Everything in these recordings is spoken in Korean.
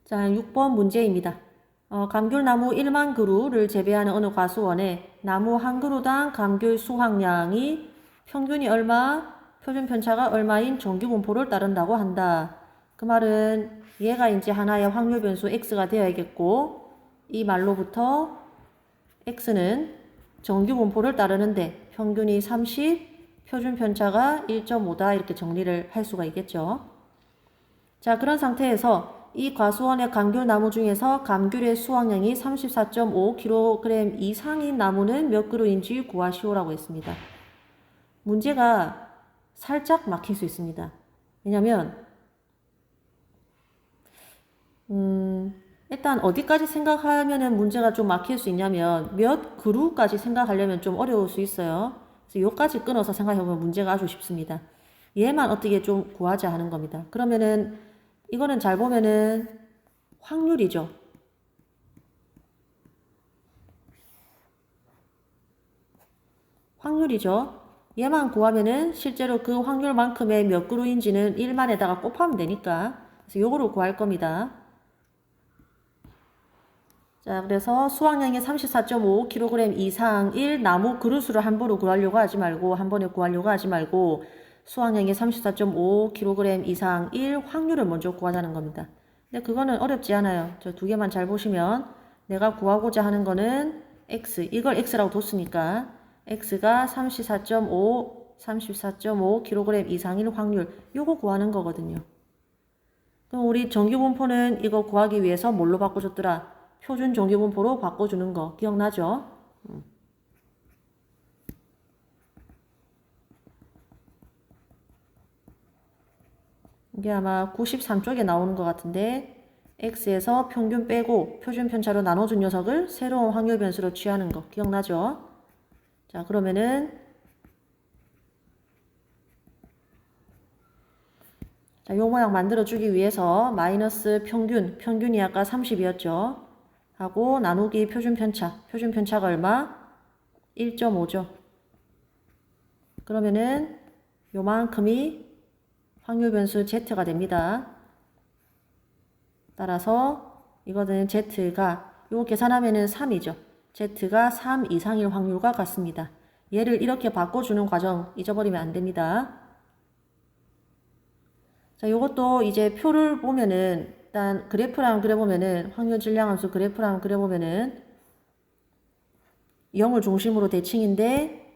자, 6번 문제입니다. 감귤나무 1만 그루를 재배하는 어느 과수원에 나무 한 그루당 감귤 수확량이 평균이 얼마, 표준 편차가 얼마인 정규 분포를 따른다고 한다. 그 말은 얘가 이제 하나의 확률 변수 x가 되어야겠고, 이 말로부터 x는 정규 분포를 따르는데 평균이 30, 표준 편차가 1.5다 이렇게 정리를 할 수가 있겠죠. 자, 그런 상태에서 이 과수원의 감귤나무 중에서 감귤의 수확량이 34.5kg 이상인 나무는 몇 그루인지 구하시오라고 했습니다. 문제가 살짝 막힐 수 있습니다. 왜냐면 일단 어디까지 생각하면 문제가 좀 막힐 수 있냐면 몇 그루까지 생각하려면 좀 어려울 수 있어요. 그래서 요까지 끊어서 생각해보면 문제가 아주 쉽습니다. 얘만 어떻게 좀 구하자 하는 겁니다. 그러면은 이거는 잘 보면은 확률이죠. 확률이죠. 얘만 구하면은 실제로 그 확률만큼의 몇 그루인지는 1만에다가 곱하면 되니까. 그래서 요거를 구할 겁니다. 자, 그래서 수확량이 34.5kg 이상일 나무 그루수를 한 번으로 구하려고 하지 말고, 한 번에 구하려고 하지 말고, 수확량이 34.5kg 이상일 확률을 먼저 구하자는 겁니다. 근데 그거는 어렵지 않아요. 저 두 개만 잘 보시면 내가 구하고자 하는 거는 x, 이걸 x라고 뒀으니까 x가 34.5kg 이상일 확률, 요거 구하는 거거든요. 그럼 우리 정규분포는 이거 구하기 위해서 뭘로 바꿔줬더라? 표준 정규분포로 바꿔주는 거 기억나죠? 이게 아마 93쪽에 나오는 것 같은데 x에서 평균 빼고 표준 편차로 나눠준 녀석을 새로운 확률 변수로 취하는 거 기억나죠? 자, 그러면은 자, 요 모양 만들어주기 위해서 마이너스 평균이 아까 30이었죠? 하고 나누기 표준 편차가 얼마? 1.5죠. 그러면은 요만큼이 확률 변수 z가 됩니다. 따라서 이거는 z가 요 계산하면은 3이죠. z가 3 이상일 확률과 같습니다. 얘를 이렇게 바꿔주는 과정 잊어버리면 안 됩니다. 자, 요것도 이제 표를 보면은 일단 그래프를 한번 그려보면은 확률 질량함수 그래프를 한번 그려보면은 0을 중심으로 대칭인데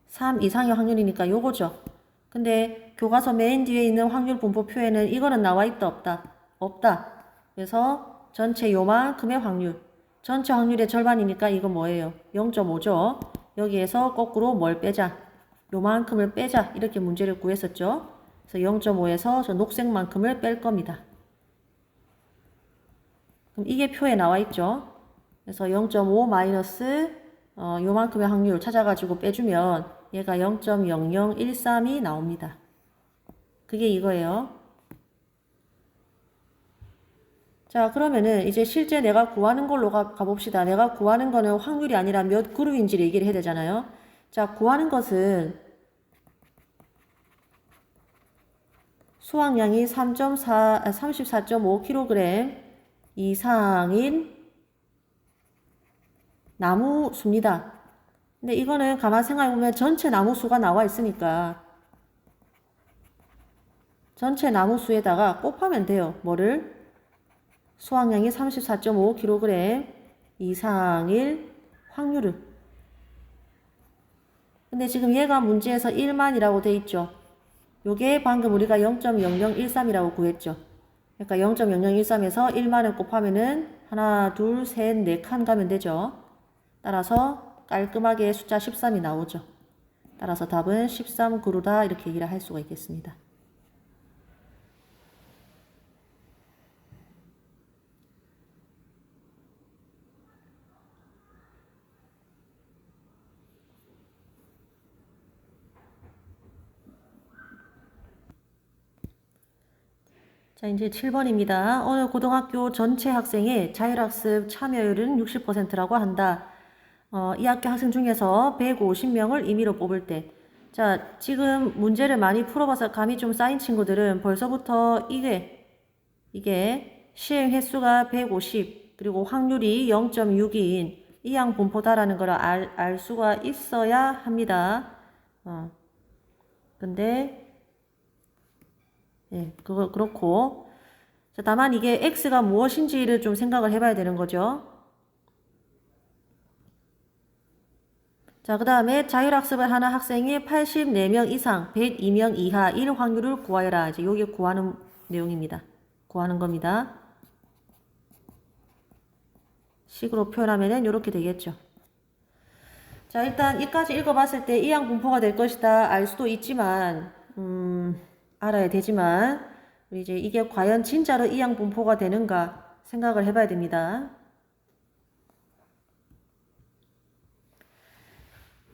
3 이상의 확률이니까 요거죠. 근데 교과서 맨 뒤에 있는 확률 분포표에는 이거는 나와 있다 없다? 없다. 그래서 전체 요만큼의 확률, 전체 확률의 절반이니까 이거 뭐예요? 0.5죠. 여기에서 거꾸로 뭘 빼자? 요만큼을 빼자. 이렇게 문제를 구했었죠. 그래서 0.5에서 저 녹색만큼을 뺄 겁니다. 그럼 이게 표에 나와 있죠. 그래서 0.5 마이너스 요만큼의 확률 찾아가지고 빼주면 얘가 0.0013이 나옵니다. 그게 이거예요. 자, 그러면은 이제 실제 내가 구하는 걸로 가봅시다. 내가 구하는 거는 확률이 아니라 몇 그루인지를 얘기를 해야 되잖아요. 자, 구하는 것은 수확량이 34.5kg 이상인 나무 수입니다. 근데 이거는 가만 생각해보면 전체 나무 수가 나와 있으니까 전체 나무 수에다가 곱하면 돼요. 뭐를? 수확량이 34.5kg 이상일 확률을. 근데 지금 얘가 문제에서 1만이라고 돼 있죠. 요게 방금 우리가 0.0013이라고 구했죠. 그러니까 0.0013에서 1만을 곱하면은 하나, 둘, 셋, 네 칸 가면 되죠. 따라서 깔끔하게 숫자 13이 나오죠. 따라서 답은 13그루다 이렇게 얘기를 할 수가 있겠습니다. 자, 이제 7번입니다. 어느 고등학교 전체 학생의 자율학습 참여율은 60%라고 한다. 이 학교 학생 중에서 150명을 임의로 뽑을 때. 자, 지금 문제를 많이 풀어봐서 감이 좀 쌓인 친구들은 벌써부터 이게 시행 횟수가 150, 그리고 확률이 0.6인 이항 분포다라는 걸 알 수가 있어야 합니다. 근데, 예, 그렇고. 자, 다만 이게 X가 무엇인지를 좀 생각을 해봐야 되는 거죠. 자, 그 다음에 자율학습을 하는 학생이 84명 이상, 102명 이하일 확률을 구하여라. 이제 요게 구하는 내용입니다. 구하는 겁니다. 식으로 표현하면은 이렇게 되겠죠. 자, 일단 이까지 읽어봤을 때 이항 분포가 될 것이다 알 수도 있지만, 알아야 되지만, 이제 이게 과연 진짜로 이항 분포가 되는가 생각을 해봐야 됩니다.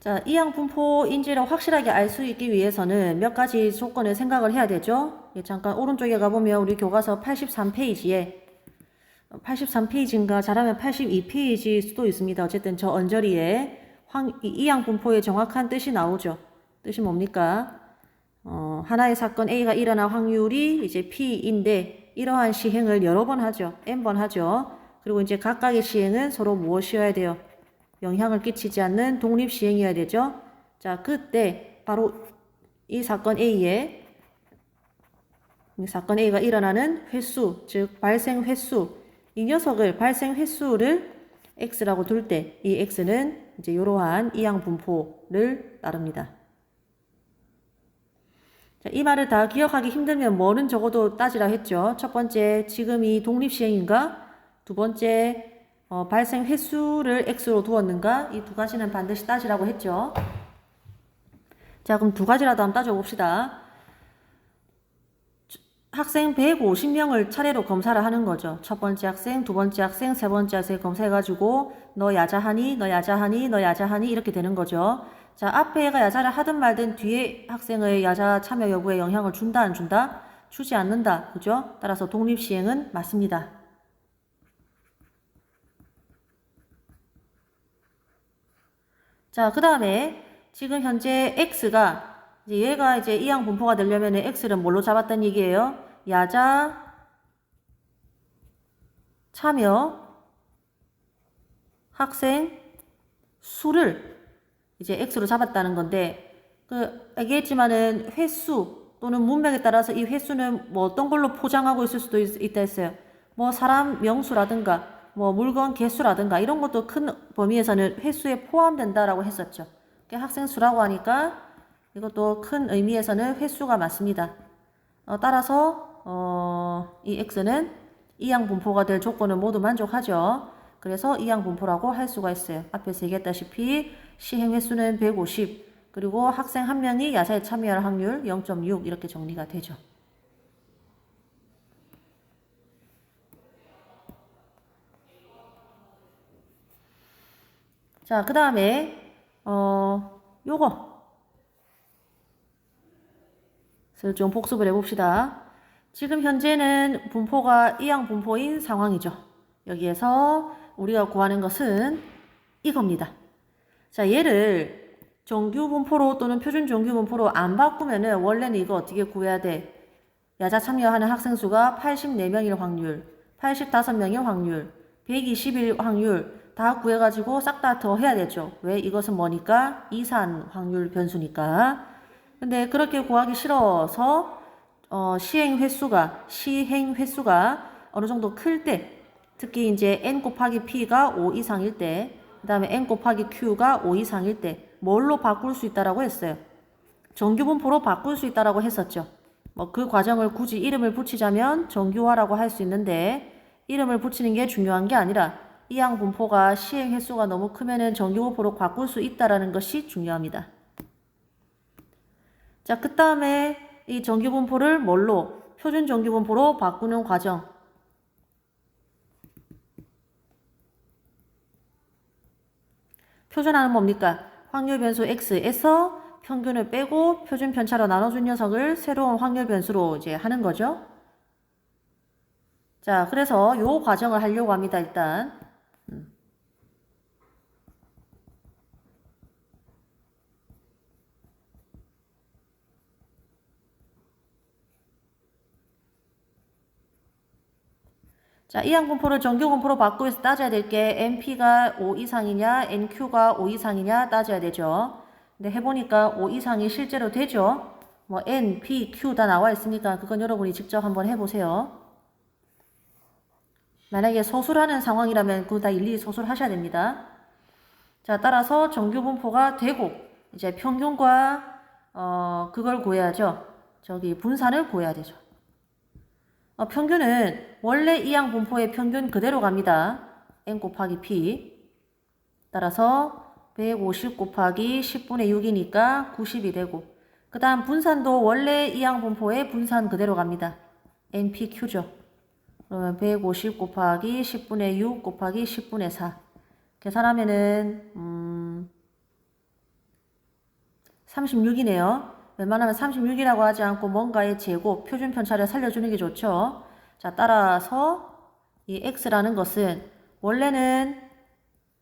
자, 이항 분포인지를 확실하게 알 수 있기 위해서는 몇 가지 조건을 생각을 해야 되죠. 예, 잠깐 오른쪽에 가보면 우리 교과서 83페이지에 83페이지인가 잘하면 82페이지 수도 있습니다. 어쨌든 저 언저리에 이항 분포의 정확한 뜻이 나오죠. 뜻이 뭡니까? 하나의 사건 A가 일어날 확률이 이제 P인데 이러한 시행을 여러 번 하죠. N번 하죠. 그리고 이제 각각의 시행은 서로 무엇이어야 돼요? 영향을 끼치지 않는 독립시행이어야 되죠. 자, 그때 바로 이 사건 A가 일어나는 횟수, 즉 발생 횟수, 이 녀석을 발생 횟수를 X라고 둘 때 이 X는 이제 이러한 이항 분포를 따릅니다. 자, 이 말을 다 기억하기 힘들면 뭐는 적어도 따지라 했죠. 첫 번째, 지금이 독립시행인가? 두 번째, 발생 횟수를 X로 두었는가? 이 두 가지는 반드시 따지라고 했죠. 자, 그럼 두 가지라도 한번 따져봅시다. 학생 150명을 차례로 검사를 하는 거죠. 첫 번째 학생, 두 번째 학생, 세 번째 학생 검사해가지고 너 야자하니, 너 야자하니, 너 야자하니 이렇게 되는 거죠. 자, 앞에 애가 야자를 하든 말든 뒤에 학생의 야자 참여 여부에 영향을 준다, 안 준다? 주지 않는다. 그죠? 따라서 독립시행은 맞습니다. 자, 그 다음에 지금 현재 X가 이제 얘가 이제 이항 분포가 되려면 X를 뭘로 잡았다는 얘기예요? 야자 참여 학생 수를 이제 X로 잡았다는 건데, 알겠지만은 횟수 또는 문맥에 따라서 이 횟수는 뭐 어떤 걸로 포장하고 있을 수도 있다 했어요. 뭐 사람 명수라든가, 뭐 물건 개수라든가 이런 것도 큰 범위에서는 횟수에 포함된다라고 했었죠. 학생 수라고 하니까 이것도 큰 의미에서는 횟수가 맞습니다. 따라서 이 X는 이항 분포가 될 조건을 모두 만족하죠. 그래서 이항 분포라고 할 수가 있어요. 앞에서 얘기했다시피 시행 횟수는 150, 그리고 학생 한 명이 야자에 참여할 확률 0.6 이렇게 정리가 되죠. 자, 그 다음에 요거 좀 복습을 해봅시다. 지금 현재는 분포가 이항 분포인 상황이죠. 여기에서 우리가 구하는 것은 이겁니다. 자, 얘를 정규 분포로 또는 표준 정규 분포로 안 바꾸면은 원래는 이거 어떻게 구해야 돼? 야자 참여하는 학생 수가 84명일 확률, 85명일 확률, 120일 확률 다 구해가지고 싹 다 더해야 되죠. 왜? 이것은 뭐니까? 이산 확률 변수니까. 근데 그렇게 구하기 싫어서 시행 횟수가 어느 정도 클 때, 특히 이제 n 곱하기 p가 5 이상일 때, 그 다음에 n 곱하기 q가 5 이상일 때 뭘로 바꿀 수 있다라고 했어요? 정규 분포로 바꿀 수 있다라고 했었죠. 뭐 그 과정을 굳이 이름을 붙이자면 정규화라고 할 수 있는데, 이름을 붙이는 게 중요한 게 아니라 이항 분포가 시행 횟수가 너무 크면은 정규 분포로 바꿀 수 있다라는 것이 중요합니다. 자, 그 다음에 이 정규 분포를 뭘로? 표준 정규 분포로 바꾸는 과정. 표준화는 뭡니까? 확률 변수 x에서 평균을 빼고 표준 편차로 나눠준 녀석을 새로운 확률 변수로 이제 하는 거죠. 자, 그래서 요 과정을 하려고 합니다, 일단. 자, 이항분포를 정규분포로 바꾸기 위해서 따져야 될 게 NP가 5 이상이냐, NQ가 5 이상이냐 따져야 되죠. 근데 해보니까 5 이상이 실제로 되죠. 뭐 N, P, Q 다 나와 있으니까 그건 여러분이 직접 한번 해보세요. 만약에 소술하는 상황이라면 그거 다 일일이 소술하셔야 됩니다. 자, 따라서 정규분포가 되고 이제 평균과 그걸 구해야죠. 저기 분산을 구해야 되죠. 평균은 원래 이항분포의 평균 그대로 갑니다. N 곱하기 P. 따라서 150 곱하기 10분의 6이니까 90이 되고, 그 다음 분산도 원래 이항분포의 분산 그대로 갑니다. NPQ죠. 그러면 150 곱하기 10분의 6 곱하기 10분의 4. 계산하면은 36이네요. 웬만하면 36이라고 하지 않고 뭔가의 제곱, 표준 편차를 살려주는 게 좋죠. 자, 따라서 이 x라는 것은 원래는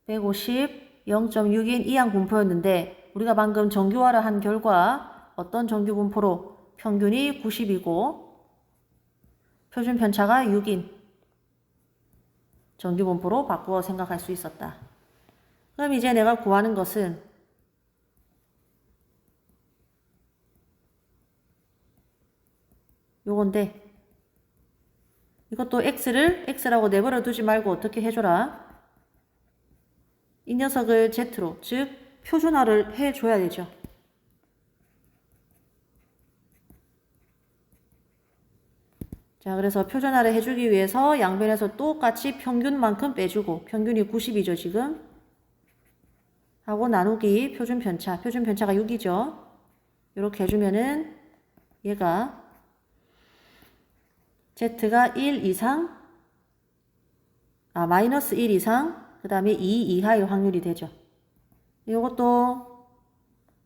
150, 0.6인 이항분포였는데 우리가 방금 정규화를 한 결과 어떤 정규분포로 평균이 90이고 표준 편차가 6인 정규분포로 바꾸어 생각할 수 있었다. 그럼 이제 내가 구하는 것은 요건데 이것도 x라고 내버려 두지 말고 어떻게 해줘라. 이 녀석을 z로, 즉 표준화를 해줘야 되죠. 자, 그래서 표준화를 해주기 위해서 양변에서 똑같이 평균만큼 빼주고, 평균이 90이죠 지금. 하고 나누기 표준편차, 표준편차가 6이죠. 이렇게 해주면은 얘가 Z가 1 이상, 마이너스 1 이상, 그 다음에 2 이하의 확률이 되죠. 이것도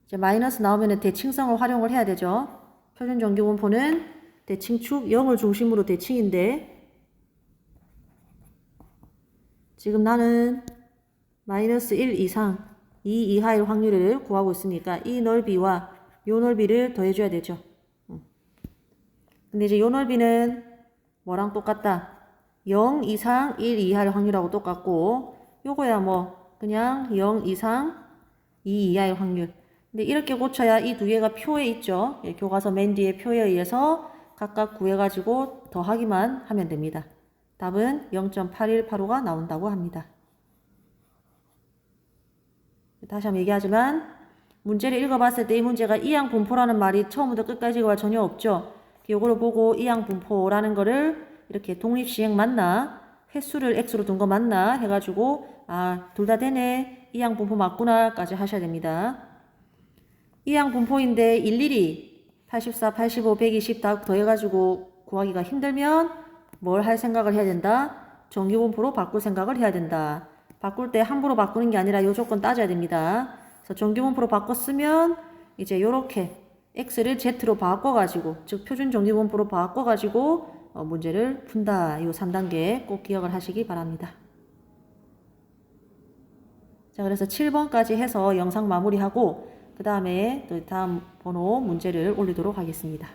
이제 마이너스 나오면 대칭성을 활용을 해야 되죠. 표준 정규분포는 대칭축 0을 중심으로 대칭인데, 지금 나는 마이너스 1 이상, 2 이하의 확률을 구하고 있으니까 이 넓이와 요 넓이를 더해줘야 되죠. 근데 이제 요 넓이는 뭐랑 똑같다? 0 이상 1 이하의 확률하고 똑같고, 요거야 뭐 그냥 0 이상 2 이하의 확률. 근데 이렇게 고쳐야 이 두 개가 표에 있죠. 교과서 맨 뒤에 표에 의해서 각각 구해가지고 더하기만 하면 됩니다. 답은 0.8185가 나온다고 합니다. 다시 한번 얘기하지만 문제를 읽어봤을 때 이 문제가 이항분포라는 말이 처음부터 끝까지가 전혀 없죠. 요거를 보고 이항분포라는 거를 이렇게 독립시행 맞나, 횟수를 x로 둔 거 맞나 해가지고 둘 다 되네, 이항분포 맞구나 까지 하셔야 됩니다. 이항분포인데 일일이 84, 85, 120 다 더해가지고 구하기가 힘들면 뭘 할 생각을 해야 된다? 정규분포로 바꿀 생각을 해야 된다. 바꿀 때 함부로 바꾸는 게 아니라 요 조건 따져야 됩니다. 그래서 정규분포로 바꿨으면 이제 요렇게 x를 z로 바꿔가지고, 즉 표준 정규분포로 바꿔가지고 문제를 푼다. 이 3단계 꼭 기억을 하시기 바랍니다. 자, 그래서 7번까지 해서 영상 마무리하고 그 다음에 또 다음 번호 문제를 올리도록 하겠습니다.